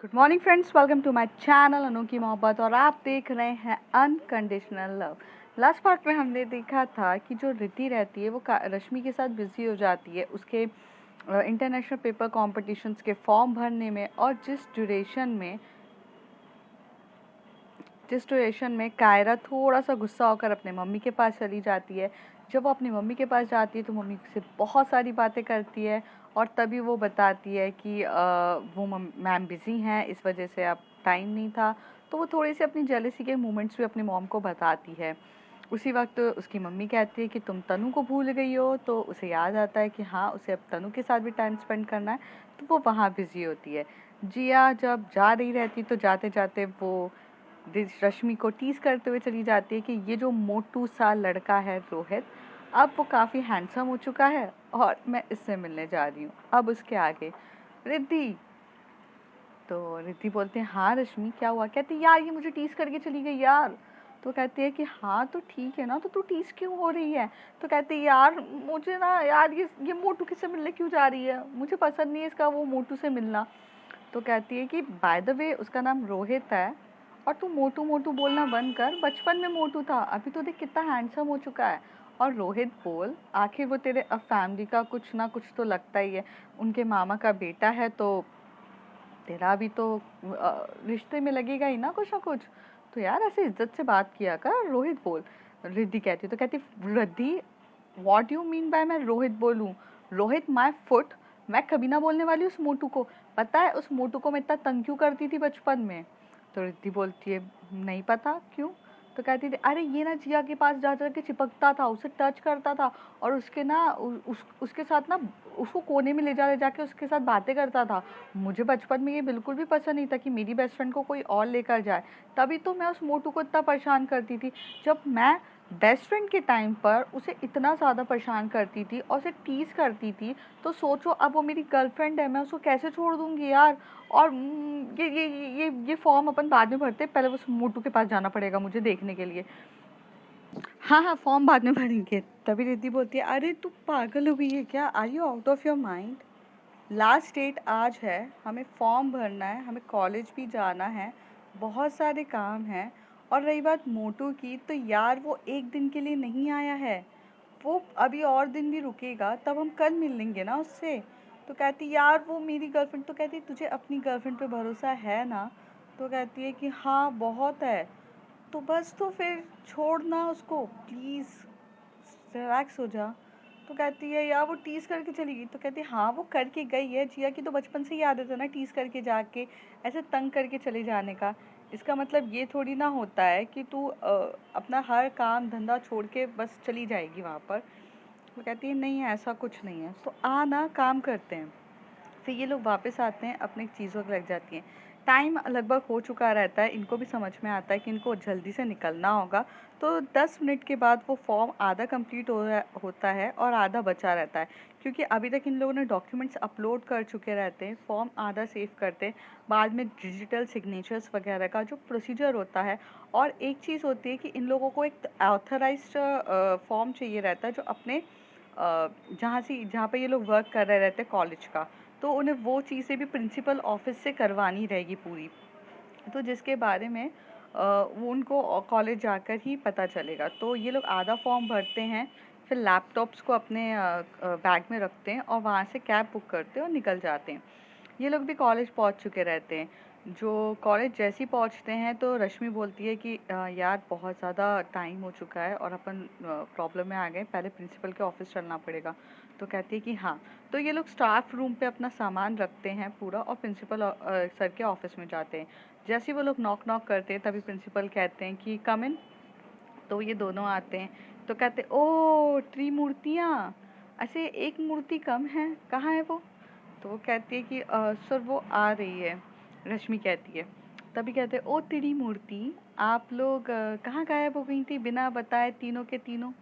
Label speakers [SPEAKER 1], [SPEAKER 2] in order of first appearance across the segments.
[SPEAKER 1] Good morning friends, welcome to my channel अनोखी मोहब्बत और आप देख रहे हैं अनकंडीशनल लव। लास्ट पार्ट में हमने देखा था कि जो रिद्धि रहती है वो रश्मि के साथ बिजी हो जाती है उसके इंटरनेशनल पेपर कॉम्पिटिशन्स के फॉर्म भरने में, और जिस ड्यूरेशन में कायरा थोड़ा सा गुस्सा होकर अपने मम्मी के पास चली जाती है। जब वो अपनी मम्मी के पास जाती है तो मम्मी से बहुत सारी बातें करती है और तभी वो बताती है कि वो मैम बिज़ी हैं, इस वजह से अब टाइम नहीं था। तो वो थोड़ी सी अपनी जेलसी के मोमेंट्स भी अपनी मॉम को बताती है। उसी वक्त उसकी मम्मी कहती है कि तुम तनु को भूल गई हो, तो उसे याद आता है कि हाँ, उसे अब तनु के साथ भी टाइम स्पेंड करना है, तो वो वहाँ बिज़ी होती है। जिया जब जा रही रहती तो जाते जाते वो रश्मि को टीज करते हुए चली जाती है कि ये जो मोटू सा लड़का है रोहित, अब वो काफ़ी हैंडसम हो चुका है और मैं इससे मिलने जा रही हूँ। अब उसके आगे रिद्धि, तो रिद्धि बोलते हैं हाँ रश्मि क्या हुआ? कहती यार ये मुझे टीज करके चली गई यार। तो कहती है कि हाँ तो ठीक है ना, तो तू टीज क्यों हो रही है? तो कहती है यार मुझे ना यार ये मोटू किससे मिलने क्यों जा रही है, मुझे पसंद नहीं है इसका वो मोटू से मिलना। तो कहती है कि बाय द वे उसका नाम रोहित है, और तू मोटू मोटू बोलना बंद कर, बचपन में मोटू था, अभी तो देख कितना हैंडसम हो चुका है। और रोहित बोल, आखिर वो तेरे अब फैमिली का कुछ ना कुछ तो लगता ही है, उनके मामा का बेटा है, तो तेरा भी तो रिश्ते में लगेगा ही ना कुछ ना कुछ। तो यार ऐसे इज्जत से बात किया कर, रोहित बोल। रिद्धि कहती, तो कहती Riddhi what you mean by मैं रोहित बोलूं? रोहित माय फुट, मैं कभी ना बोलने वाली उस मोटू को। पता है उस मोटू को मैं इतना तंग क्यों करती थी बचपन में? तो रिद्धि बोलती है नहीं पता क्यों। तो कहती थी अरे ये ना जिया के पास जा जा के चिपकता था, उसे टच करता था, और उसके ना उसके साथ ना उसको कोने में ले जाके उसके साथ बातें करता था। मुझे बचपन में ये बिल्कुल भी पसंद नहीं था कि मेरी बेस्ट फ्रेंड को कोई और लेकर जाए, तभी तो मैं उस मोटू को इतना परेशान करती थी। जब मैं बेस्ट फ्रेंड के टाइम पर उसे इतना ज़्यादा परेशान करती थी और उसे टीज करती थी, तो सोचो अब वो मेरी गर्लफ्रेंड है, मैं उसको कैसे छोड़ दूंगी यार। और ये फॉर्म अपन बाद में भरते, पहले उस मोटू के पास जाना पड़ेगा मुझे देखने के लिए। हाँ हाँ, फॉर्म बाद में भरेंगे। तभी रिद्धि बोलती है अरे तू पागल हो गई है क्या, are you out of your mind? Last date आज है, हमें फॉर्म भरना है, हमें कॉलेज भी जाना है, बहुत सारे काम हैं। और रही बात मोटू की, तो यार वो एक दिन के लिए नहीं आया है, वो अभी और दिन भी रुकेगा, तब हम कल मिल लेंगे ना उससे। तो कहती यार वो मेरी गर्लफ्रेंड। तो कहती तुझे अपनी गर्लफ्रेंड पे भरोसा है ना? तो कहती है कि हाँ बहुत है। तो बस तो फिर छोड़ना उसको प्लीज़, रिलैक्स हो जा। तो कहती है यार वो टीज़ करके चली गई। तो कहती है हाँ वो करके गई है, जिया की तो बचपन से ही आदत है ना टीज़ करके जाके ऐसे तंग करके चले जाने का। इसका मतलब ये थोड़ी ना होता है कि तू अपना हर काम धंधा छोड़ के बस चली जाएगी वहाँ पर। वो कहती है नहीं ऐसा कुछ नहीं है, तो आ ना काम करते हैं। फिर ये लोग वापस आते हैं, अपनी चीज़ों पे लग जाती हैं। टाइम लगभग हो चुका रहता है, इनको भी समझ में आता है कि इनको जल्दी से निकलना होगा। तो 10 मिनट के बाद वो फॉर्म आधा कंप्लीट होता है और आधा बचा रहता है, क्योंकि अभी तक इन लोगों ने डॉक्यूमेंट्स अपलोड कर चुके रहते हैं, फॉर्म आधा सेव करते हैं, बाद में डिजिटल सिग्नेचर्स वगैरह का जो प्रोसीजर होता है। और एक चीज़ होती है कि इन लोगों को एक ऑथराइज्ड फॉर्म चाहिए रहता है, जो अपने जहाँ पे ये लोग वर्क कर रहे रहते हैं कॉलेज का, तो उन्हें वो चीज़ें भी प्रिंसिपल ऑफिस से करवानी रहेगी पूरी। तो जिसके बारे में वो उनको कॉलेज जाकर ही पता चलेगा। तो ये लोग आधा फॉर्म भरते हैं, फिर लैपटॉप्स को अपने बैग में रखते हैं और वहाँ से कैब बुक करते हैं और निकल जाते हैं। ये लोग भी कॉलेज पहुँच चुके रहते हैं। जो कॉलेज जैसे ही पहुँचते हैं तो रश्मि बोलती है कि यार बहुत ज़्यादा टाइम हो चुका है और अपन प्रॉब्लम में आ गए, पहले प्रिंसिपल के ऑफिस चलना पड़ेगा। तो कहती है कि हाँ। तो ये लोग स्टाफ रूम पे अपना सामान रखते हैं पूरा और प्रिंसिपल सर के ऑफिस में जाते हैं। जैसे ही वो लोग नॉक नॉक करते हैं तभी प्रिंसिपल कहते हैं कि कम इन। तो ये दोनों आते हैं। तो कहते ओ त्रिमूर्तियाँ, ऐसे एक मूर्ति कम है, कहाँ है वो? तो वो कहती है कि सर वो आ रही है, रश्मि कहती है। तभी कहते हैं ओ त्रिमूर्ति, आप लोग कहाँ गायब हो गई थी बिना बताए तीनों के तीनों?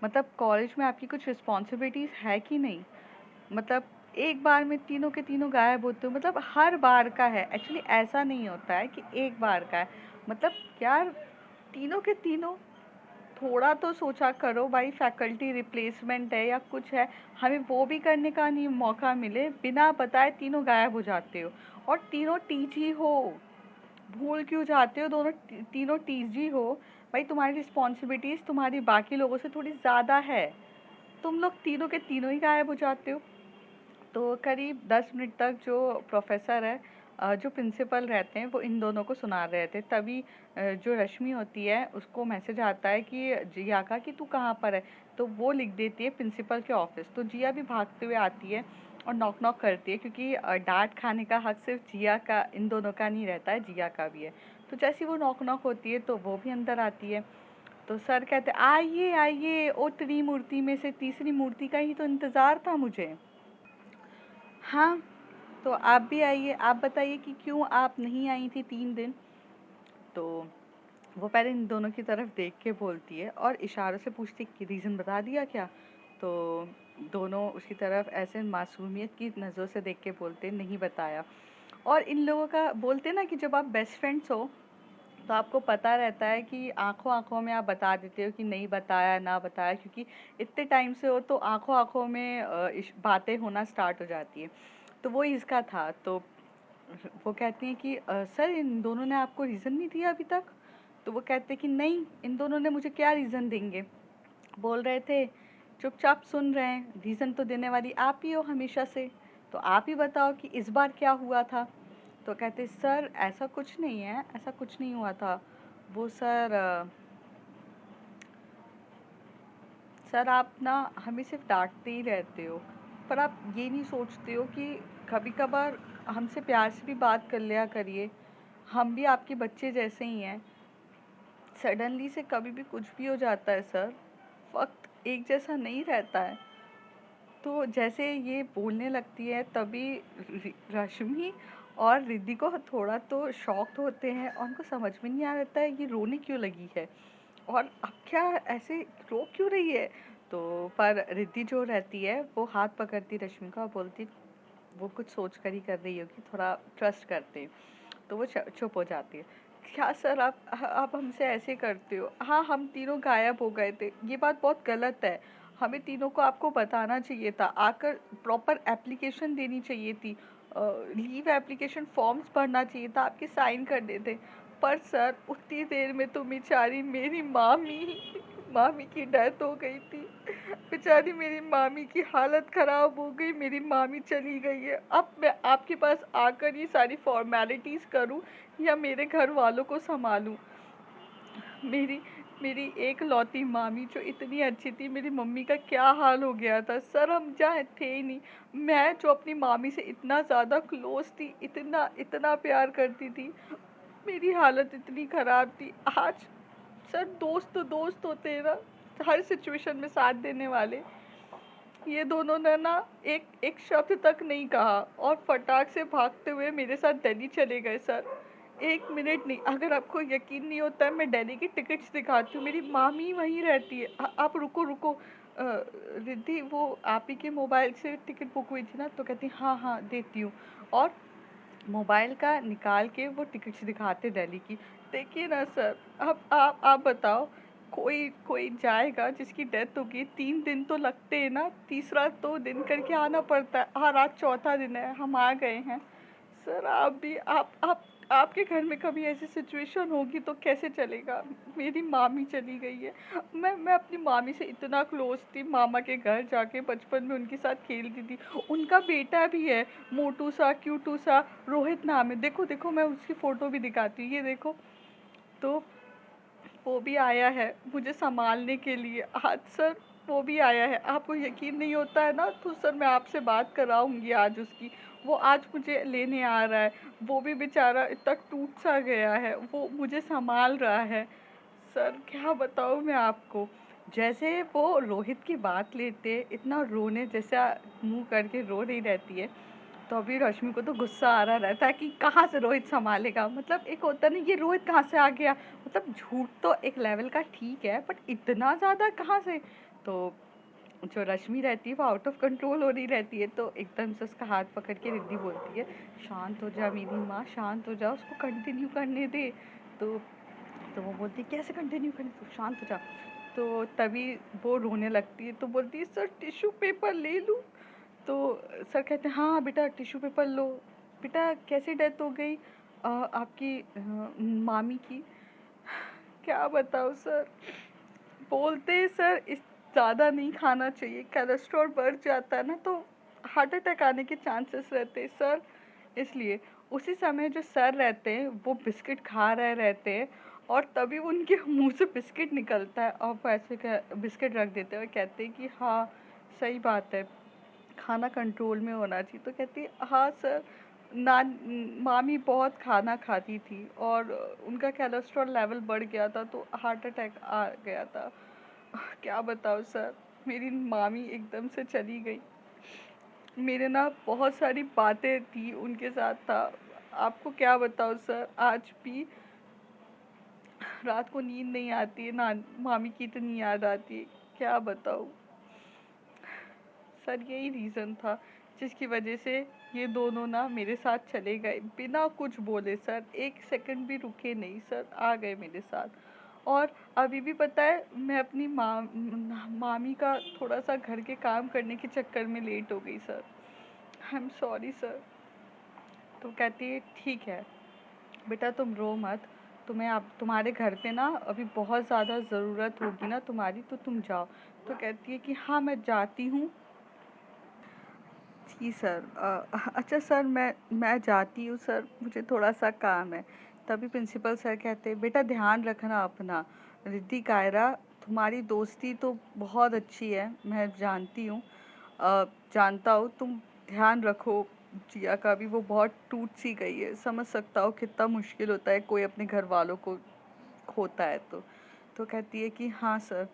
[SPEAKER 1] मतलब कॉलेज में आपकी कुछ रिस्पॉन्सिबिलिटीज़ है कि नहीं? मतलब एक बार में तीनों के तीनों गायब होते हो, मतलब हर बार का है, एक्चुअली ऐसा नहीं होता है कि एक बार का है। मतलब यार तीनों के तीनों थोड़ा तो सोचा करो भाई, फैकल्टी रिप्लेसमेंट है या कुछ है, हमें वो भी करने का नहीं मौका मिले, बिना बताए तीनों गायब हो जाते हो। और तीनों टीजी हो, भूल क्यों जाते हो, दोनों तीनों टीजी हो। भाई तुम्हारी रिस्पॉन्सिबिलिटीज तुम्हारी बाकी लोगों से थोड़ी ज़्यादा है, तुम लोग तीनों के तीनों ही गायब हो जाते हो। तो करीब 10 मिनट तक जो प्रोफेसर है, जो प्रिंसिपल रहते हैं, वो इन दोनों को सुना रहे थे। तभी जो रश्मि होती है उसको मैसेज आता है कि जिया का, कि तू कहाँ पर है। तो वो लिख देती है प्रिंसिपल के ऑफिस। तो जिया भी भागते हुए आती है और नॉक नॉक करती है, क्योंकि डांट खाने का हक सिर्फ जिया का, इन दोनों का नहीं रहता है, जिया का भी है। तो जैसी वो नॉक नॉक होती है तो वो भी अंदर आती है। तो सर कहते आइए आइए, ओ त्रिमूर्ति में से तीसरी मूर्ति का ही तो इंतज़ार था मुझे। हाँ, तो आप भी आइए, आप बताइए कि क्यों आप नहीं आई थी 3 दिन। तो वो पहले इन दोनों की तरफ देख के बोलती है और इशारों से पूछती है कि रीज़न बता दिया क्या। तो दोनों उसकी तरफ ऐसे मासूमियत की नज़रों से देख के बोलते नहीं बताया। और इन लोगों का बोलते ना कि जब आप बेस्ट फ्रेंड्स हो तो आपको पता रहता है कि आँखों आँखों में आप बता देते हो कि नहीं बताया ना बताया, क्योंकि इतने टाइम से हो तो आँखों आँखों में बातें होना स्टार्ट हो जाती है। तो वो इसका था। तो वो कहती हैं कि सर इन दोनों ने आपको रीज़न नहीं दिया अभी तक। तो वो कहते हैं कि नहीं, इन दोनों ने मुझे क्या रीज़न देंगे, बोल रहे थे चुपचाप सुन रहे हैं, रीज़न तो देने वाली आप ही हो हमेशा से। तो आप ही बताओ कि इस बार क्या हुआ था। तो कहते सर ऐसा कुछ नहीं है, ऐसा कुछ नहीं हुआ था। वो सर सर आप ना हमें सिर्फ डांटते ही रहते हो, पर आप ये नहीं सोचते हो कि कभी कभार हमसे प्यार से भी बात कर लिया करिए, हम भी आपके बच्चे जैसे ही हैं। सडनली से कभी भी कुछ भी हो जाता है सर, वक्त एक जैसा नहीं रहता है। तो जैसे ये बोलने लगती है तभी रश्मि और रिद्धि को थोड़ा तो शॉक्ड होते हैं और उनको समझ में नहीं आ रहता है ये रोने क्यों लगी है और अब क्या ऐसे रो क्यों रही है। तो पर रिद्धि जो रहती है वो हाथ पकड़ती रश्मि का और बोलती वो कुछ सोच कर ही कर रही होगी, थोड़ा ट्रस्ट करते हैं। तो वो चुप हो जाती है। क्या सर आप हमसे ऐसे करते हो, हाँ हम तीनों गायब हो गए थे, ये बात बहुत गलत है। हमें तीनों को आपको बताना चाहिए था, आकर प्रॉपर एप्लीकेशन देनी चाहिए थी, लीव एप्लीकेशन फॉर्म्स भरना चाहिए था, आपके साइन करने थे। पर सर उतनी देर में तो बेचारी मेरी मामी मामी की डेथ हो गई थी। बेचारी मेरी मामी की हालत ख़राब हो गई, मेरी मामी चली गई है। अब मैं आपके पास आकर ये सारी फॉर्मेलिटीज़ करूं या मेरे घर वालों को संभालूं। मेरी मेरी एक लौती मामी जो इतनी अच्छी थी, मेरी मम्मी का क्या हाल हो गया था सर, हम जहाँ थे ही नहीं। मैं जो अपनी मामी से इतना ज़्यादा क्लोज थी, इतना इतना प्यार करती थी, मेरी हालत इतनी ख़राब थी। आज सर दोस्त तो दोस्त होते हैं ना, हर सिचुएशन में साथ देने वाले। ये दोनों ने ना एक एक शब्द तक नहीं कहा और फटाक से भागते हुए मेरे साथ दिल्ली चले गए सर। 1 मिनट नहीं, अगर आपको यकीन नहीं होता है मैं दिल्ली की टिकट्स दिखाती हूँ, मेरी मामी वहीं रहती है। आप रुको रुको, रिद्धि वो आप ही के मोबाइल से टिकट बुक हुई थी ना। तो कहती हाँ हाँ देती हूँ। और मोबाइल का निकाल के वो टिकट्स दिखाते दिल्ली की। देखिए ना सर, अब आप बताओ, कोई कोई जाएगा जिसकी डेथ होगी, 3 दिन तो लगते हैं ना, तीसरा तो दिन करके आना पड़ता है। हाँ आज चौथा दिन है, हम आ गए हैं। सर आप भी आप आपके घर में कभी ऐसी सिचुएशन होगी तो कैसे चलेगा। मेरी मामी चली गई है, मैं अपनी मामी से इतना क्लोज थी, मामा के घर जाके बचपन में उनके साथ खेलती थी। उनका बेटा भी है, मोटू सा क्यूटू सा, रोहित नाम है। देखो देखो मैं उसकी फ़ोटो भी दिखाती हूँ, ये देखो। तो वो भी आया है मुझे संभालने के लिए आज सर, वो भी आया है। आपको यकीन नहीं होता है ना, तो सर मैं आपसे बात कराऊंगी आज उसकी। वो आज मुझे लेने आ रहा है, वो भी बेचारा इतना टूट सा गया है, वो मुझे संभाल रहा है। सर क्या बताऊँ मैं आपको, जैसे वो रोहित की बात लेते इतना रोने जैसा मुंह करके रो रही रहती है। तो अभी रश्मि को तो गुस्सा आ रहा रहता है कि कहाँ से रोहित संभालेगा, मतलब एक होता नहीं, ये रोहित कहाँ से आ गया। मतलब झूठ तो एक लेवल का ठीक है, बट इतना ज़्यादा कहाँ से। तो जो रश्मि रहती है वो आउट ऑफ कंट्रोल हो रही रहती है। तो एकदम से उसका हाथ पकड़ के रिद्धि बोलती है शांत हो जा मेरी माँ, शांत हो जा, उसको कंटिन्यू करने दे। तो वो बोलती है कैसे कंटिन्यू करने, तो शांत हो जा। तो तभी वो रोने लगती है, तो बोलती है सर टिश्यू पेपर ले लूँ? तो सर कहते हैं हाँ बेटा टिश्यू पेपर लो। बेटा कैसी डेथ हो गई आपकी मामी की? क्या बताओ सर। बोलते हैं सर इस ज़्यादा नहीं खाना चाहिए, कोलेस्ट्रॉल बढ़ जाता है ना तो हार्ट अटैक आने के चांसेस रहते हैं सर। इसलिए उसी समय जो सर रहते हैं वो बिस्किट खा रहे रहते हैं और तभी उनके मुंह से बिस्किट निकलता है और वो ऐसे बिस्किट रख देते हैं और कहते हैं कि हाँ सही बात है, खाना कंट्रोल में होना चाहिए। तो कहती है हाँ सर, नान मामी बहुत खाना खाती थी और उनका कोलेस्ट्रॉल लेवल बढ़ गया था तो हार्ट अटैक आ गया था। क्या बताओ सर, मेरी मामी एकदम से चली गई। मेरे ना बहुत सारी बातें थी उनके साथ था। आपको क्या बताओ सर, आज भी रात को नींद नहीं आती है ना, मामी की इतनी याद आती है। क्या बताऊँ सर, यही रीज़न था जिसकी वजह से ये दोनों ना मेरे साथ चले गए बिना कुछ बोले सर, एक सेकंड भी रुके नहीं सर, आ गए मेरे साथ। और अभी भी पता है मैं अपनी मामी का थोड़ा सा घर के काम करने के चक्कर में लेट हो गई sir. I am sorry sir. तो कहती है ठीक है बेटा तुम रो मत, तुम्हें आप तुम्हारे घर पे ना अभी बहुत ज़्यादा ज़रूरत होगी ना तुम्हारी, तो तुम जाओ। तो कहती है कि हाँ मैं जाती हूँ। जी सर, अच्छा सर मैं जाती हूँ सर, मुझे थोड़ा सा काम है। तभी प्रिंसिपल सर कहते हैं बेटा ध्यान रखना अपना। रिद्धि कायरा, तुम्हारी दोस्ती तो बहुत अच्छी है, मैं जानती हूँ, जानता हूँ, तुम ध्यान रखो जिया का भी, वो बहुत टूट सी गई है। समझ सकता हूँ कितना मुश्किल होता है कोई अपने घर वालों को खोता है तो कहती है कि हाँ सर।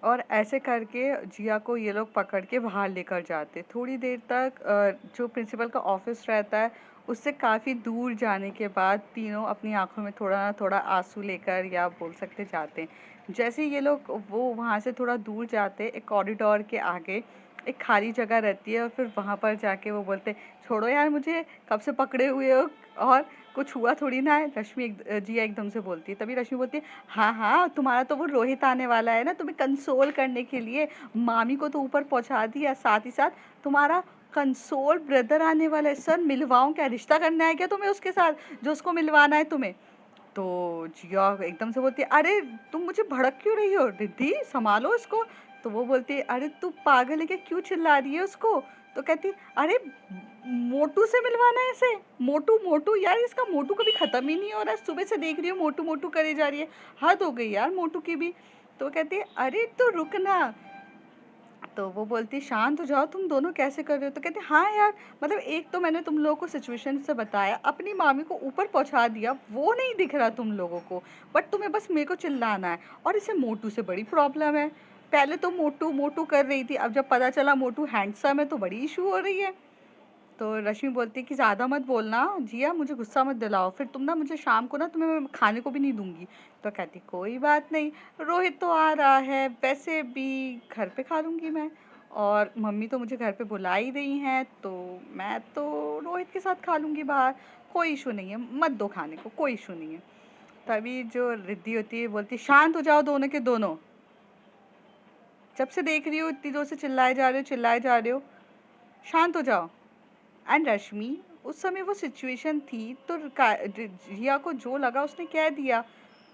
[SPEAKER 1] और ऐसे करके जिया को ये लोग पकड़ के बाहर लेकर जाते। थोड़ी देर तक जो प्रिंसिपल का ऑफिस रहता है उससे काफ़ी दूर जाने के बाद तीनों अपनी आंखों में थोड़ा ना थोड़ा आंसू लेकर या बोल सकते जाते हैं। जैसे ही ये लोग वो वहाँ से थोड़ा दूर जाते, एक कॉरिडोर के आगे एक खाली जगह रहती है और फिर वहाँ पर जाके वो बोलते छोड़ो यार मुझे, कब से पकड़े हुए हो और कुछ हुआ थोड़ी ना है। जिया एकदम से बोलती है। तभी रश्मि बोलती है हाँ हाँ तुम्हारा तो वो रोहित आने वाला है ना तुम्हें कंसोल करने के लिए, मामी को तो ऊपर पहुंचा दिया, साथ ही साथ तुम्हारा कंसोल ब्रदर आने वाला है। सर मिलवाऊं क्या, रिश्ता करना है क्या तुम्हें उसके साथ जो उसको मिलवाना है तुम्हें? तो जिया एकदम से बोलती है अरे तुम मुझे भड़क क्यों रही हो रिद्धि, संभालो इसको। तो वो बोलती है अरे तू पागल है क्या, क्यों चिल्ला रही है उसको? तो कहती अरे मोटू से मिलवाना है इसे, मोटू मोटू यार, इसका मोटू कभी खत्म ही नहीं हो रहा है, सुबह से देख रही हूँ मोटू मोटू करे जा रही है, हद हो गई यार मोटू की भी। तो कहती है अरे तो रुकना। तो वो बोलती शांत हो जाओ, तुम दोनों कैसे कर रहे हो? तो कहते हाँ यार, मतलब एक तो मैंने तुम लोगों को सिचुएशन से बताया, अपनी मामी को ऊपर पहुंचा दिया, वो नहीं दिख रहा तुम लोगों को, बट तुम्हें बस मेरे को चिल्लाना है। और इसे मोटू से बड़ी प्रॉब्लम है, पहले तो मोटू मोटू कर रही थी, अब जब पता चला मोटू हैंडसम है तो बड़ी इशू हो रही है। तो रश्मि बोलती है कि ज़्यादा मत बोलना जिया, मुझे गुस्सा मत दिलाओ, फिर तुम ना मुझे शाम को ना तुम्हें मैं खाने को भी नहीं दूंगी। तो कहती कोई बात नहीं, रोहित तो आ रहा है, वैसे भी घर पे खा लूंगी मैं, और मम्मी तो मुझे घर पे बुला ही रही हैं तो मैं तो रोहित के साथ खा लूंगी बाहर, कोई इशू नहीं है, मत दो खाने को, कोई इशू नहीं है। तभी जो रिद्धि होती है बोलती शांत हो जाओ दोनों के दोनों, जब से देख रही हो इतनी जोर से चिल्लाए जा रहे हो चिल्लाए जा रहे हो, शांत हो जाओ। एंड रश्मि, उस समय वो सिचुएशन थी तो रिया को जो लगा उसने कह दिया।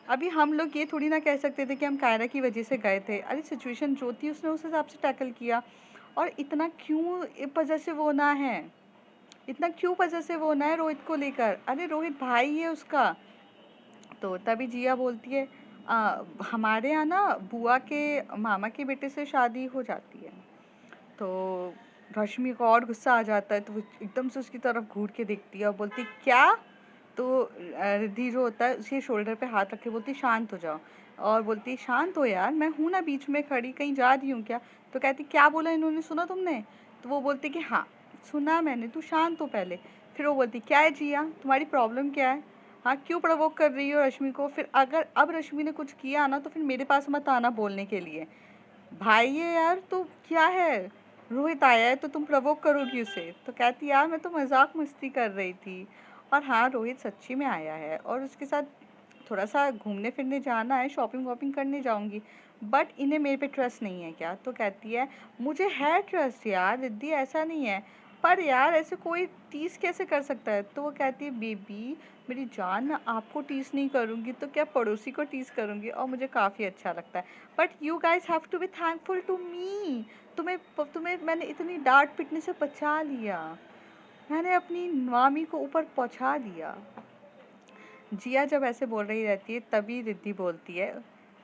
[SPEAKER 1] अभी हम लोग ये थोड़ी ना कह सकते थे कि हम कायरा की वजह से गए थे, अरे सिचुएशन जो थी उसने उस हिसाब से टैकल किया। और इतना क्यों पजेसिव होना है, इतना क्यों पजेसिव होना है रोहित को लेकर, अरे रोहित भाई है उसका। तो तभी जिया बोलती है हमारे यहाँ ना बुआ के मामा के बेटे से शादी हो जाती है। तो रश्मि को और गुस्सा आ जाता है, तो वो एकदम से उसकी तरफ घूर के देखती है और बोलती क्या? तो रिद्धि जो होता है उसके शोल्डर पे हाथ रख के बोलती शांत हो जाओ, और बोलती शांत हो यार, मैं हूँ ना बीच में खड़ी, कहीं जा रही हूँ क्या? तो कहती क्या बोला इन्होंने, सुना तुमने? तो वो बोलती कि हाँ सुना मैंने, तू शांत हो पहले। फिर वो बोलती क्या है जिया, तुम्हारी प्रॉब्लम क्या है? हाँ क्यों प्रवोक कर रही हो रश्मि को? फिर अगर अब रश्मि ने कुछ किया ना तो फिर मेरे पास मत आना बोलने के लिए, भाई है यार तो क्या है, रोहित आया है तो तुम प्रवोक करोगी उसे? तो कहती यार मैं तो मजाक मस्ती कर रही थी। और हाँ रोहित सच्ची में आया है और उसके साथ थोड़ा सा घूमने फिरने जाना है, शॉपिंग वॉपिंग करने जाऊंगी। बट इन्हें मेरे पे ट्रस्ट नहीं है क्या? तो कहती है मुझे है ट्रस्ट यार रिद्धि, ऐसा नहीं है, पर यार ऐसे कोई टीज़ कैसे कर सकता है? तो वो कहती है बेबी मेरी जान, मैं आपको टीज़ नहीं करूँगी तो क्या पड़ोसी को टीज़ करूँगी, और मुझे काफ़ी अच्छा लगता है। But you guys have to be thankful to me. तुम्हें तुम्हें मैंने इतनी डांट पिटने से बचा लिया, मैंने अपनी मामी को ऊपर पहुंचा दिया। जिया जब ऐसे बोल रही रहती है तभी रिद्धि बोलती है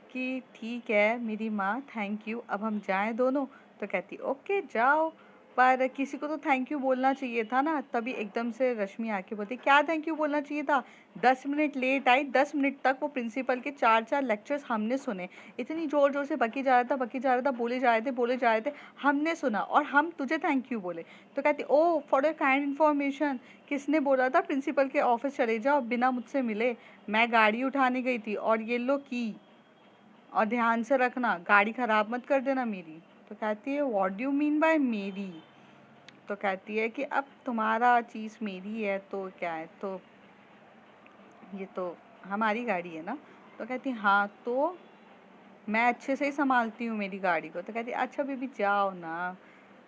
[SPEAKER 1] कि ठीक है मेरी माँ, थैंक यू, अब हम जाएं दोनों? तो कहती ओके जाओ, पर किसी को तो थैंक यू बोलना चाहिए था ना। तभी एकदम से रश्मि आके बोलती क्या थैंक यू बोलना चाहिए था? 10 मिनट लेट आई, 10 मिनट तक वो प्रिंसिपल के 4 4 लेक्चर्स हमने सुने, इतनी जोर जोर से बकी जा रहा था, बकी जा रहा था, बोले जा रहे थे, बोले जा रहे थे, हमने सुना और हम तुझे थैंक यू बोले। तो कहती oh for your kind information, किसने बोला था प्रिंसिपल के ऑफिस चले जाओ बिना मुझसे मिले? मैं गाड़ी उठाने गई थी और ये लो की, और ध्यान से रखना गाड़ी खराब मत कर देना मेरी। तो कहती है what do you mean by मेरी? तो कहती है कि अब तुम्हारा चीज़ मेरी है तो क्या है, तो ये तो हमारी गाड़ी है ना। तो कहती हाँ तो मैं अच्छे से ही संभालती हूँ मेरी गाड़ी को। तो कहती अच्छा बेबी जाओ ना,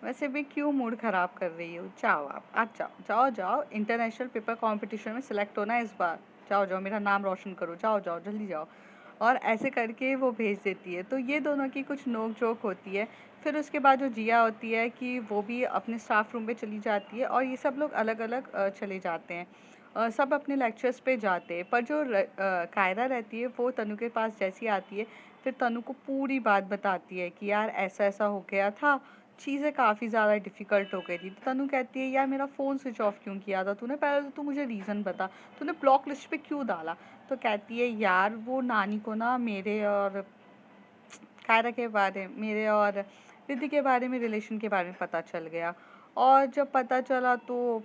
[SPEAKER 1] वैसे भी क्यों मूड ख़राब कर रही हो, जाओ आप जाओ जाओ जाओ, इंटरनेशनल पेपर कंपटीशन में सिलेक्ट होना है इस बार, जाओ जाओ मेरा नाम रोशन करो, जाओ जाओ जल्दी जाओ। और ऐसे करके वो भेज देती है। तो ये दोनों की कुछ नोक झोंक होती है। फिर उसके बाद जो जिया होती है कि वो भी अपने स्टाफ रूम पे चली जाती है और ये सब लोग अलग अलग चले जाते हैं। सब अपने लेक्चर्स पे जाते हैं, पर जो कायरा रहती है वो तनु के पास जैसी आती है, फिर तनु को पूरी बात बताती है कि यार ऐसा ऐसा हो गया था, चीज़ें काफ़ी ज़्यादा डिफ़िकल्ट हो गई थी। तो तनु कहती है यार मेरा फ़ोन स्विच ऑफ क्यों किया था तूने, पहले तो तू मुझे रीज़न बता, तूने ब्लॉक लिस्ट पे क्यों डाला? तो कहती है यार वो नानी को ना मेरे और कायरा के बारे, मेरे और रिद्धि के बारे में, रिलेशन के बारे में पता चल गया, और जब पता चला तो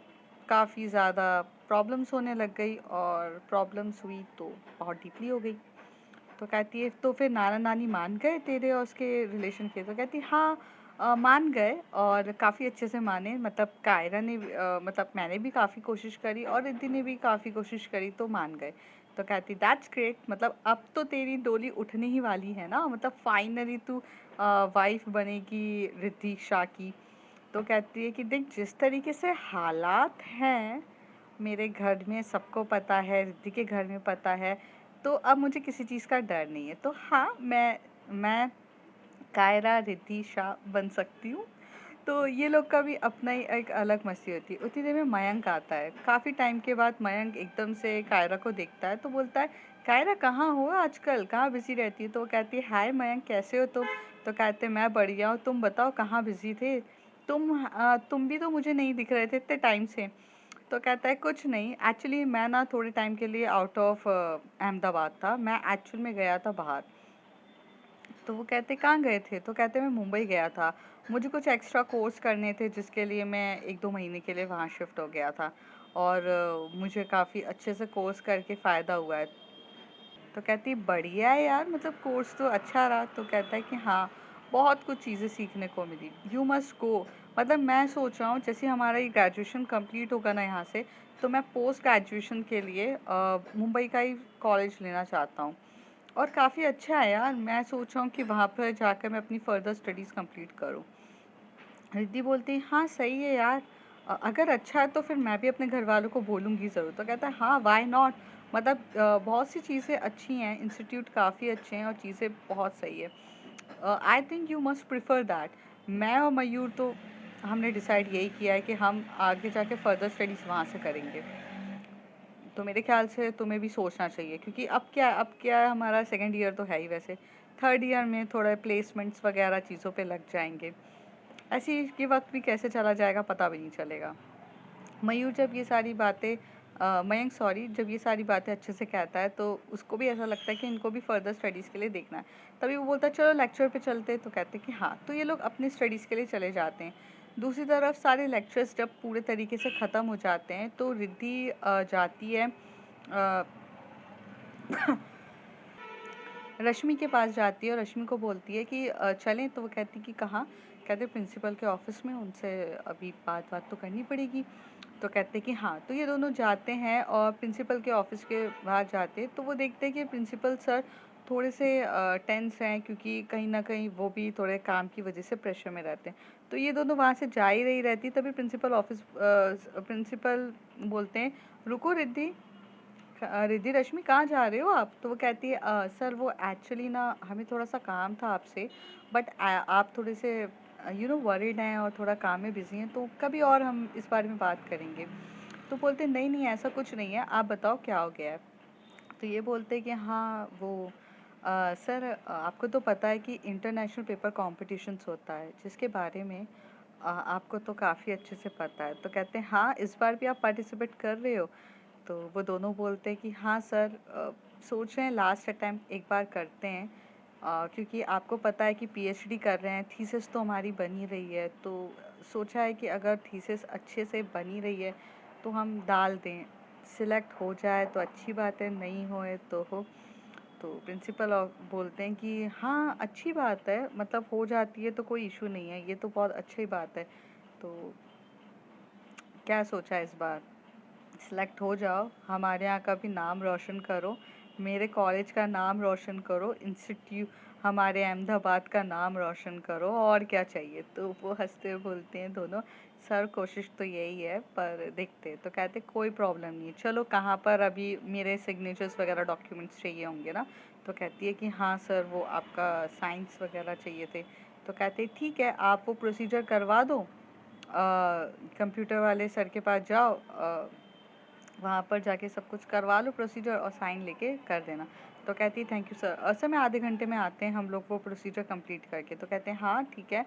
[SPEAKER 1] काफ़ी ज़्यादा प्रॉब्लम्स होने लग गई, और प्रॉब्लम्स हुई तो बहुत डीपली हो गई। तो कहती है तो फिर नाना नानी मान गए तेरे और उसके रिलेशन के? तो कहती हाँ मान गए, और काफ़ी अच्छे से माने, मतलब कायरा ने मतलब मैंने भी काफ़ी कोशिश करी और रिद्धि ने भी काफ़ी कोशिश करी तो मान गए। तो कहती दैट्स ग्रेट, मतलब अब तो तेरी डोली उठने ही वाली है ना, मतलब फाइनली तू वाइफ बनेगी रिद्धि शाह की। तो कहती है कि देख जिस तरीके से हालात हैं मेरे घर में, सबको पता है, रिद्धि के घर में पता है, तो अब मुझे किसी चीज़ का डर नहीं है। तो हाँ मैं कायरा रिद्धि शाह बन सकती हूँ। तो ये लोग का भी अपना ही एक अलग मस्ती होती है। उतनी देर में मयंक आता है, काफ़ी टाइम के बाद मयंक एकदम से कायरा को देखता है तो बोलता है कायरा कहाँ हो आजकल, कहाँ बिजी रहती है? तो वो कहती है हाय मयंक कैसे हो तुम? तो कहते मैं बढ़िया हूँ, तुम बताओ कहाँ बिजी थे? तुम भी तो मुझे नहीं दिख रहे थे इतने टाइम से। तो कहता है कुछ नहीं, एक्चुअली मैं ना थोड़े टाइम के लिए आउट ऑफ अहमदाबाद था, मैं एक्चुअल में गया था बाहर। तो वो कहते कहाँ गए थे? तो कहते मैं मुंबई गया था, मुझे कुछ एक्स्ट्रा कोर्स करने थे जिसके लिए मैं 1 2 महीने के लिए वहाँ शिफ्ट हो गया था, और मुझे काफ़ी अच्छे से कोर्स करके फ़ायदा हुआ है। तो कहती बढ़िया है यार, मतलब कोर्स तो अच्छा रहा। तो कहता है कि हाँ बहुत कुछ चीज़ें सीखने को मिली, यू मस्ट गो। मतलब मैं सोच रहा हूँ जैसे हमारा ये ग्रेजुएशन कंप्लीट होगा ना यहाँ से, तो मैं पोस्ट ग्रेजुएशन के लिए मुंबई का ही कॉलेज लेना चाहता हूँ, और काफ़ी अच्छा है यार, मैं सोच रहा हूँ कि वहाँ पर जाकर मैं अपनी फर्दर स्टडीज़ कंप्लीट करूँ। रिद्धि बोलती है हाँ सही है यार, अगर अच्छा है तो फिर मैं भी अपने घर वालों को बोलूँगी ज़रूर। तो कहता है हाँ वाई नॉट, मतलब बहुत सी चीज़ें अच्छी हैं, इंस्टीट्यूट काफ़ी अच्छे हैं और चीज़ें बहुत सही है, I think you must prefer that. मैं और मयूर तो हमने डिसाइड यही किया है कि हम आगे जाके फर्दर स्टडीज़ वहाँ से करेंगे। तो मेरे ख्याल से तुम्हें भी सोचना चाहिए, क्योंकि अब क्या है, हमारा सेकेंड ईयर तो है ही वैसे, थर्ड ईयर में थोड़ा प्लेसमेंट्स वगैरह चीज़ों पे लग जाएंगे, ऐसे ही कि वक्त भी कैसे चला जाएगा पता भी नहीं चलेगा। मयूर जब ये सारी बातें मयंक सॉरी, जब ये सारी बातें अच्छे से कहता है तो उसको भी ऐसा लगता है कि इनको भी फर्दर स्टडीज़ के लिए देखना है। तभी वो बोलता है चलो लेक्चर पे चलते हैं। तो कहते हैं कि हाँ, तो ये लोग अपनी स्टडीज़ के लिए चले जाते हैं। दूसरी तरफ सारे लेक्चर्स जब पूरे तरीके से ख़त्म हो जाते हैं तो रिद्धि जाती है रश्मि के पास जाती है और रश्मि को बोलती है कि चलें। तो वो कहती कि कहाँ? कहते प्रिंसिपल के ऑफिस में, उनसे अभी बात बात तो करनी पड़ेगी। तो कहते कि हाँ, तो ये दोनों जाते हैं और प्रिंसिपल के ऑफिस के बाहर जाते हैं तो वो देखते हैं कि प्रिंसिपल सर थोड़े से टेंस हैं क्योंकि कहीं न कहीं वो भी थोड़े काम की वज़ह से प्रेशर में रहते हैं। तो ये दोनों वहाँ से जा ही रही रहती, तभी प्रिंसिपल बोलते हैं, "रुको रिद्धि, रिद्धि रश्मि कहाँ जा रहे हो आप?" तो वो कहती है, सर वो एक्चुअली ना हमें थोड़ा-सा काम था आपसे, बट आप थोड़े से वरीड हैं और थोड़ा काम में बिज़ी हैं, तो कभी और हम इस बारे में बात करेंगे।" तो बोलते हैं, "नहीं, नहीं ऐसा कुछ नहीं है, आप बताओ क्या हो गया है?" तो ये बोलते हैं कि हाँ वो सर आपको तो पता है कि इंटरनेशनल पेपर कॉम्पिटिशन्स होता है जिसके बारे में आपको तो काफ़ी अच्छे से पता है। तो कहते हैं हाँ इस बार भी आप पार्टिसिपेट कर रहे हो? तो वो दोनों बोलते हैं कि हाँ सर, सोच रहे हैं लास्ट अटेम्प्ट एक बार करते हैं, क्योंकि आपको पता है कि पीएचडी कर रहे हैं, थीसिस तो हमारी बन ही रही है, तो सोचा है कि अगर थीसिस अच्छे से बनी रही है तो हम डाल दें, सिलेक्ट हो जाए तो अच्छी बात है, नहीं होए तो हो। तो प्रिंसिपल बोलते हैं कि हाँ अच्छी बात है, मतलब हो जाती है तो कोई इशू नहीं है, ये तो बहुत अच्छी बात है। तो क्या सोचा है इस बार? सिलेक्ट हो जाओ, हमारे यहाँ का भी नाम रोशन करो, मेरे कॉलेज का नाम रोशन करो, इंस्टीट्यूट हमारे अहमदाबाद का नाम रोशन करो, और क्या चाहिए। तो वो हंसते हुए बोलते हैं दोनों, सर कोशिश तो यही है पर देखते हैं। तो कहते कोई प्रॉब्लम नहीं है, चलो कहाँ पर अभी मेरे सिग्नेचर्स वगैरह डॉक्यूमेंट्स चाहिए होंगे ना। तो कहती है कि हाँ सर वो आपका साइंस वगैरह चाहिए थे। तो कहते ठीक है आप वो प्रोसीजर करवा दो, कंप्यूटर वाले सर के पास जाओ, वहाँ पर जाके सब कुछ करवा लो प्रोसीजर और साइन लेके कर देना। तो कहती है थैंक यू सर, सर मैं आधे घंटे में आते हैं हम लोग वो प्रोसीजर कंप्लीट करके। तो कहते हैं हाँ ठीक है,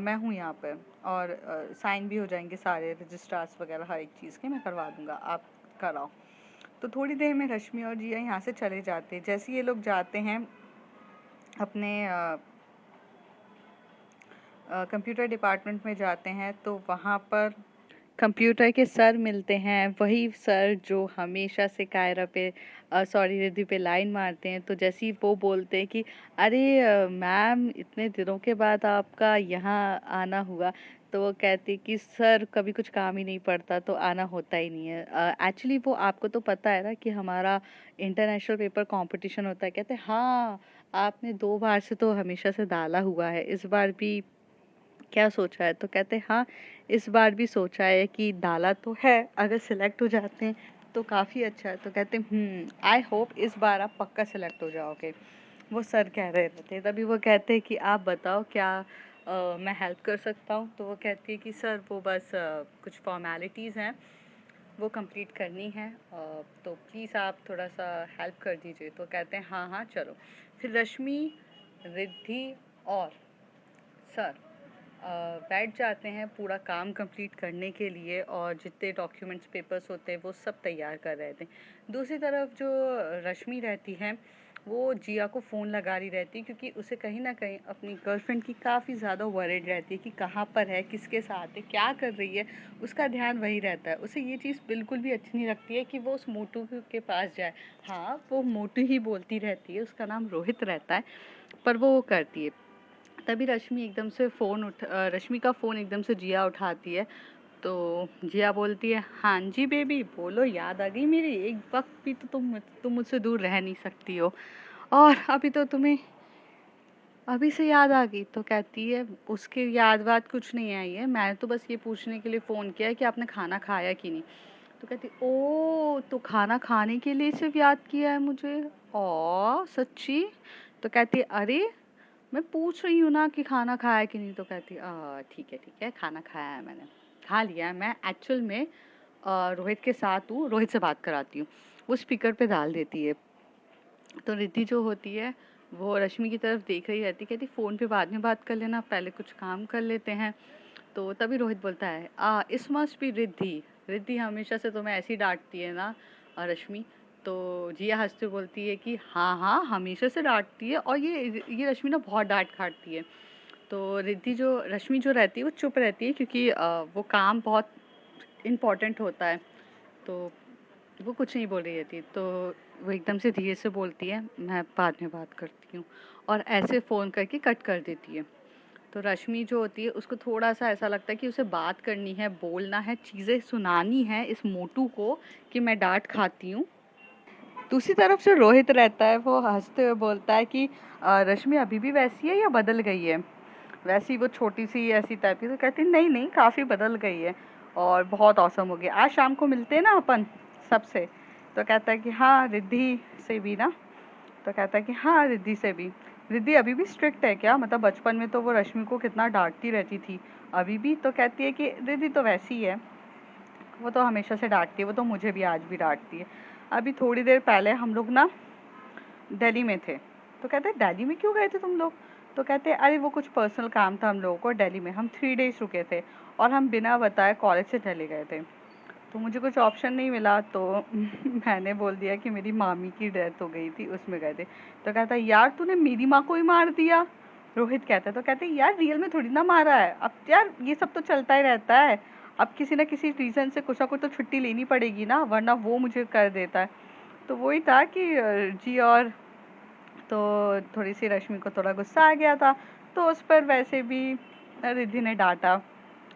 [SPEAKER 1] मैं हूँ यहाँ पे, और साइन भी हो जाएंगे सारे रजिस्ट्रार्स वगैरह हर एक चीज़ के, मैं करवा दूँगा, आप कराओ। तो थोड़ी देर में रश्मि और जिया यहाँ से चले जाते हैं। जैसे ये लोग जाते हैं अपने कंप्यूटर डिपार्टमेंट में जाते हैं तो वहाँ पर कंप्यूटर के सर मिलते हैं, वही सर जो हमेशा से कायरा पे सॉरी रिद्धि पे लाइन मारते हैं। तो जैसे ही वो बोलते हैं कि अरे मैम इतने दिनों के बाद आपका यहाँ आना हुआ, तो वो कहती कि सर कभी कुछ काम ही नहीं पड़ता तो आना होता ही नहीं है। एक्चुअली वो आपको तो पता है ना कि हमारा इंटरनेशनल पेपर कंपटीशन होता है। कहते हाँ आपने 2 बार से तो हमेशा से डाला हुआ है, इस बार भी क्या सोचा है? तो कहते हैं हाँ इस बार भी सोचा है कि डाला तो है, अगर सिलेक्ट हो जाते हैं तो काफ़ी अच्छा है। तो कहते हैं आई होप इस बार आप पक्का सिलेक्ट हो जाओगे। वो सर कह रहे थे, तभी वो कहते हैं कि आप बताओ क्या मैं हेल्प कर सकता हूँ। तो वो कहती है कि सर वो बस कुछ फॉर्मेलिटीज़ हैं वो कंप्लीट करनी है, तो प्लीज़ आप थोड़ा सा हेल्प कर दीजिए। तो कहते हैं हाँ हाँ चलो। फिर रश्मि, रिद्धि और सर बैठ जाते हैं पूरा काम कंप्लीट करने के लिए, और जितने डॉक्यूमेंट्स पेपर्स होते हैं वो सब तैयार कर रहे थे। दूसरी तरफ जो रश्मि रहती है वो जिया को फ़ोन लगा रही रहती है, क्योंकि उसे कहीं ना कहीं अपनी गर्लफ्रेंड की काफ़ी ज़्यादा वरीड रहती है कि कहाँ पर है, किसके साथ है, क्या कर रही है, उसका ध्यान वही रहता है। उसे ये चीज़ बिल्कुल भी अच्छी नहीं लगती है कि वो उस मोटू के पास जाए। हाँ वो मोटू ही बोलती रहती है, उसका नाम रोहित रहता है, पर वो करती है। तभी रश्मि का फ़ोन एकदम से जिया उठाती है। तो जिया बोलती है हाँ जी बेबी बोलो, याद आ गई मेरी, एक वक्त भी तो तुम मुझसे दूर रह नहीं सकती हो, और अभी तो तुम्हें अभी से याद आ गई। तो कहती है उसकी याद बात कुछ नहीं आई है, मैंने तो बस ये पूछने के लिए फ़ोन किया है कि आपने खाना खाया कि नहीं। तो कहती ओ तो खाना खाने के लिए सिर्फ याद किया है मुझे, ओ सच्ची। तो कहती अरे मैं पूछ रही हूँ ना कि खाना खाया कि नहीं। तो कहती ठीक है खाना खाया है, मैंने खा लिया है, मैं एक्चुअल में रोहित के साथ हूँ, रोहित से बात कराती हूँ। वो स्पीकर पे डाल देती है। तो रिद्धि जो होती है वो रश्मि की तरफ देख रही रहती, कहती फ़ोन पे बाद में बात कर लेना, पहले कुछ काम कर लेते हैं। तो तभी रोहित बोलता है इस मस्ट भी रिद्धि, रिद्धि हमेशा से तुम्हें ऐसी डांटती है ना रश्मि। तो जिया हंसते हुए बोलती है कि हाँ हाँ हमेशा से डांटती है, और ये रश्मि ना बहुत डांट खाती है। तो रश्मि जो रहती है वो चुप रहती है, क्योंकि वो काम बहुत इम्पोर्टेंट होता है, तो वो कुछ नहीं बोल रही रहती। तो वो एकदम से धीरे से बोलती है मैं बाद में बात करती हूँ, और ऐसे फ़ोन करके कट कर देती है। तो रश्मि जो होती है उसको थोड़ा-सा ऐसा लगता है कि उसे बात करनी है, बोलना है, चीज़ें सुनानी है इस मोटू को कि मैं डाँट खाती हूँ। दूसरी तरफ जो रोहित रहता है वो हंसते हुए बोलता है कि रश्मि अभी भी वैसी है या बदल गई है? वैसी वो छोटी सी ऐसी टाइप की। तो कहती नहीं नहीं, काफ़ी बदल गई है और बहुत औसम हो गया। आज शाम को मिलते हैं ना अपन सबसे? तो कहता है कि हाँ रिद्धि से भी ना? तो कहता है कि हाँ रिद्धि से भी। रिद्धि अभी भी स्ट्रिक्ट है क्या? मतलब बचपन में तो वो रश्मि को कितना डांटती रहती थी, अभी भी? तो कहती है कि रिद्धि तो वैसी है, वो तो हमेशा से डांटती है, वो तो मुझे भी आज भी डांटती है। अभी थोड़ी देर पहले हम लोग ना दिल्ली में थे। तो कहते हैं दिल्ली में क्यों गए थे तुम लोग? तो कहते हैं अरे वो कुछ पर्सनल काम था हम लोगों को दिल्ली में, हम 3 डेज रुके थे और हम बिना बताए कॉलेज से चले गए थे। तो मुझे कुछ ऑप्शन नहीं मिला तो मैंने बोल दिया कि मेरी मामी की डेथ हो गई थी, उसमें गए थे। तो कहता है यार तूने मेरी माँ को ही मार दिया। रोहित कहता है, तो कहते हैं यार रियल में थोड़ी ना मारा है, अब यार ये सब तो चलता ही रहता है, अब किसी ना किसी रीज़न से कुछ ना कुछ तो छुट्टी लेनी पड़ेगी ना, वरना वो मुझे कर देता है। तो वही था कि जी। और तो थोड़ी सी रश्मि को थोड़ा गुस्सा आ गया था, तो उस पर वैसे भी रिद्धि ने डांटा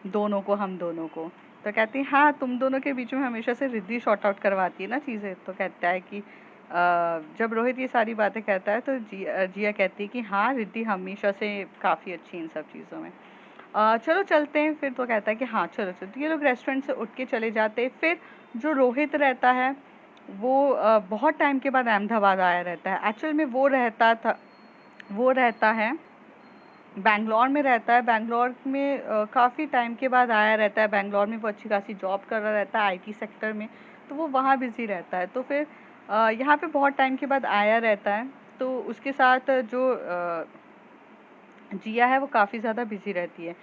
[SPEAKER 1] दोनों को, हम दोनों को। तो कहती हाँ तुम दोनों के बीच में हमेशा से रिद्धि शॉर्ट आउट करवाती है ना चीज़ें। तो कहता है कि जब रोहित ये सारी बातें कहता है तो जिया कहती है कि हाँ रिद्धि हमेशा से काफ़ी अच्छी इन सब चीज़ों में। चलो चलते हैं फिर। तो कहता है कि हाँ चलो चलो। तो ये लोग रेस्टोरेंट से उठ के चले जाते हैं। फिर जो रोहित रहता है वो बहुत टाइम के बाद अहमदाबाद आया रहता है। एक्चुअल में वो रहता है बैंगलोर में रहता है। बैंगलोर में काफ़ी टाइम के बाद आया रहता है। बैंगलोर में वो अच्छी खासी जॉब कर रहा रहता है आईटी सेक्टर में, तो वो वहाँ बिज़ी रहता है। तो फिर यहाँ पे बहुत टाइम के बाद आया रहता है। तो उसके साथ जो जिया है वो काफ़ी ज़्यादा बिज़ी रहती है।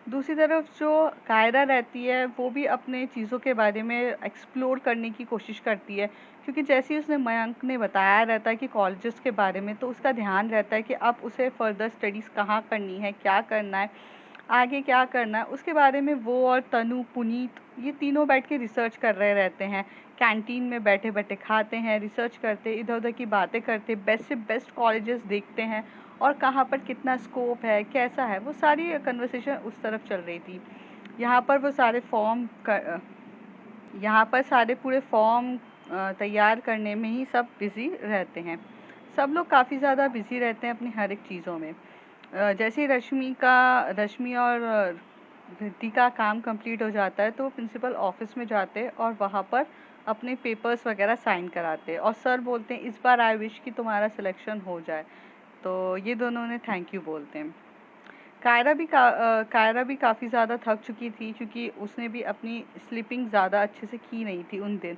[SPEAKER 1] दूसरी तरफ जो कायरा रहती है वो भी अपने चीज़ों के बारे में एक्सप्लोर करने की कोशिश करती है, क्योंकि जैसे ही उसने मयंक ने बताया रहता है कि कॉलेजेस के बारे में, तो उसका ध्यान रहता है कि अब उसे फर्दर स्टडीज़ कहाँ करनी है, क्या करना है, आगे क्या करना है, उसके बारे में वो और तनु पुनीत ये तीनों बैठ के रिसर्च कर रहे रहते हैं। कैंटीन में बैठे बैठे खाते हैं, रिसर्च करते, इधर उधर की बातें करते, बेस्ट से बेस्ट कॉलेजेस देखते हैं और कहाँ पर कितना स्कोप है, कैसा है, वो सारी कन्वर्सेशन उस तरफ चल रही थी। यहाँ पर वो सारे यहाँ पर सारे पूरे फॉर्म तैयार करने में ही सब बिज़ी रहते हैं। सब लोग काफ़ी ज़्यादा बिज़ी रहते हैं अपनी हर एक चीज़ों में। जैसे ही रश्मि और रिद्धि का काम कंप्लीट हो जाता है तो वो प्रिंसिपल ऑफिस में जाते हैं और वहाँ पर अपने पेपर्स वगैरह साइन कराते हैं और सर बोलते हैं इस बार आई विश कि तुम्हारा सिलेक्शन हो जाए। तो ये दोनों ने थैंक यू बोलते हैं। कायरा भी काफ़ी ज़्यादा थक चुकी थी, क्योंकि उसने भी अपनी स्लीपिंग ज़्यादा अच्छे से की नहीं थी उन दिन।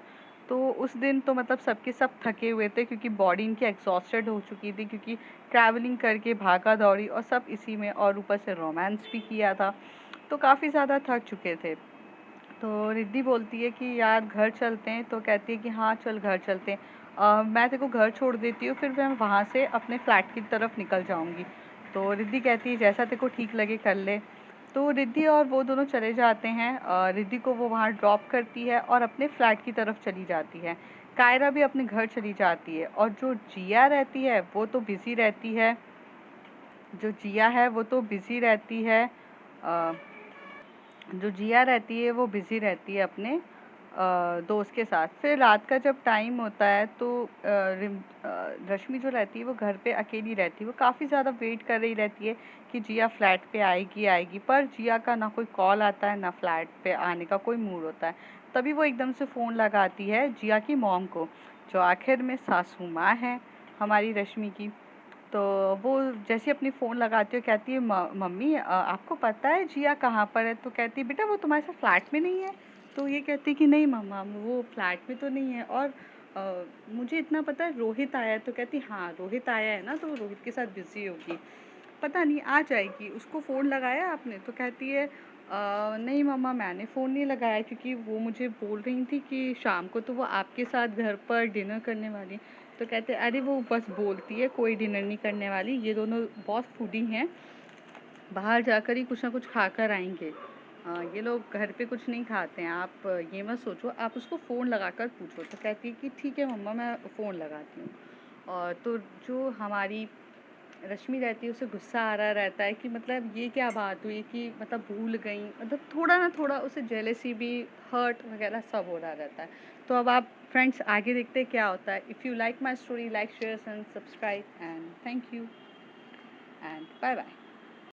[SPEAKER 1] तो उस दिन तो मतलब सबके सब थके हुए थे, क्योंकि बॉडी इनकी एग्जॉस्टेड हो चुकी थी, क्योंकि ट्रैवलिंग करके भागा दौड़ी और सब इसी में, और ऊपर से रोमांस भी किया था, तो काफ़ी ज़्यादा थक चुके थे। तो रिद्धि बोलती है कि यार घर चलते हैं। तो कहती है कि हाँ चल घर चलते हैं, मैं तेरे को घर छोड़ देती हूँ, फिर मैं वहाँ से अपने फ्लैट की तरफ निकल जाऊँगी। तो रिद्धि कहती है जैसा तेरे को ठीक लगे कर ले। तो रिद्धि और वो दोनों चले जाते हैं। रिद्धि को वो वहाँ ड्रॉप करती है और अपने फ्लैट की तरफ चली जाती है। कायरा भी अपने घर चली जाती है और जो जिया रहती है वो तो बिज़ी रहती है। जो जिया है वो तो बिज़ी रहती है अ, जो जिया रहती है वो बिज़ी रहती है अपने दोस्त के साथ। फिर रात का जब टाइम होता है तो रश्मि जो रहती है वो घर पे अकेली रहती है। वो काफ़ी ज़्यादा वेट कर रही रहती है कि जिया फ्लैट पे आएगी आएगी, पर जिया का ना कोई कॉल आता है ना फ्लैट पे आने का कोई मूड होता है। तभी वो एकदम से फ़ोन लगाती है जिया की मॉम को, जो आखिर में सासू माँ है हमारी रश्मि की। तो वो जैसे अपनी फ़ोन लगाती है कहती है मम्मी आपको पता है जिया कहाँ पर है? तो कहती है बेटा वो तुम्हारे साथ फ्लैट में नहीं है। तो ये कहती है कि नहीं मम्मा वो फ्लैट में तो नहीं है, और मुझे इतना पता है रोहित आया है। तो कहती हाँ रोहित आया है ना, तो वो रोहित के साथ बिज़ी होगी, पता नहीं आ जाएगी। उसको फ़ोन लगाया आपने? तो कहती है नहीं मम्मा मैंने फ़ोन नहीं लगाया, क्योंकि वो मुझे बोल रही थी कि शाम को तो वो आपके साथ घर पर डिनर करने वाली। तो कहते अरे वो बस बोलती है, कोई डिनर नहीं करने वाली, ये दोनों बहुत फूडी हैं, बाहर जाकर ही कुछ ना कुछ खाकर आएंगे। ये लोग घर पे कुछ नहीं खाते हैं, आप ये मत सोचो, आप उसको फ़ोन लगाकर पूछो। तो कहती है कि ठीक है मम्मा मैं फ़ोन लगाती हूँ। और तो जो हमारी रश्मि रहती है उसे गुस्सा आ रहा रहता है कि मतलब ये क्या बात हुई कि मतलब भूल गई, मतलब थोड़ा ना थोड़ा उसे जेलेसी भी, हर्ट वगैरह सब हो रहा रहता है। तो अब आप फ्रेंड्स आगे देखते हैं क्या होता है। If you like my story, like share and subscribe, and thank you and bye bye.